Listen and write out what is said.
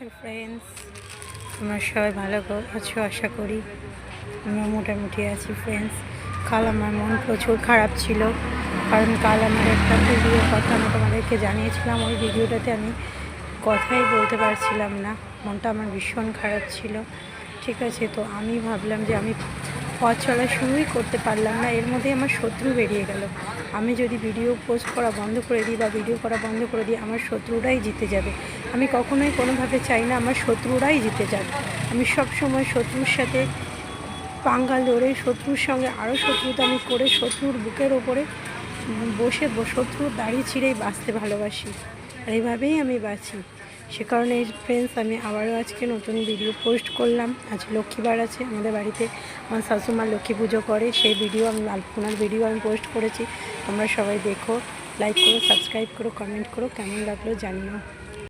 নমস্কার ফ্রেন্ডস, তোমরা সবাই ভালো আছো আশা করি। আমরা মোটামুটি আছি ফ্রেন্ডস। কাল আমার মন প্রচুর খারাপ ছিল, কারণ কাল আমার একটা ভিডিও কথা আমি তোমাদেরকে জানিয়েছিলাম। ওই ভিডিওটাতে আমি কথাই বলতে পারছিলাম না, মনটা আমার ভীষণ খারাপ ছিল। ঠিক আছে, তো আমি ভাবলাম যে আমি পথ চলা শুরুই করতে পারলাম না, এর মধ্যে আমার শত্রু বেরিয়ে গেল। আমি যদি ভিডিও পোস্ট করা বন্ধ করে দিই বা ভিডিও করা বন্ধ করে দিই, আমার শত্রুরাই জিতে যাবে। আমি কখনোই কোনোভাবে চাই না আমার শত্রুরাই জিতে যাবে। আমি সব সময় শত্রুর সাথে পাঙ্গা লড়ে, শত্রুর সঙ্গে আরও শত্রুতা আমি করে, শত্রুর বুকের ওপরে বসে শত্রুর দাড়ি ছিঁড়েই বাঁচতে ভালোবাসি, আর এইভাবেই আমি বাঁচি। সে কারণে ফ্রেন্ডস, আমি আবারও আজকে নতুন ভিডিও পোস্ট করলাম। আজ লক্ষ্মীবার আছে আমাদের বাড়িতে, আমার শাশুমা লক্ষ্মী পুজো করে, সেই ভিডিও আমি আলপনার ভিডিও আমি পোস্ট করেছি। তোমরা সবাই দেখো, লাইক করো, সাবস্ক্রাইব করো, কমেন্ট করো, কেমন লাগলো জানিও।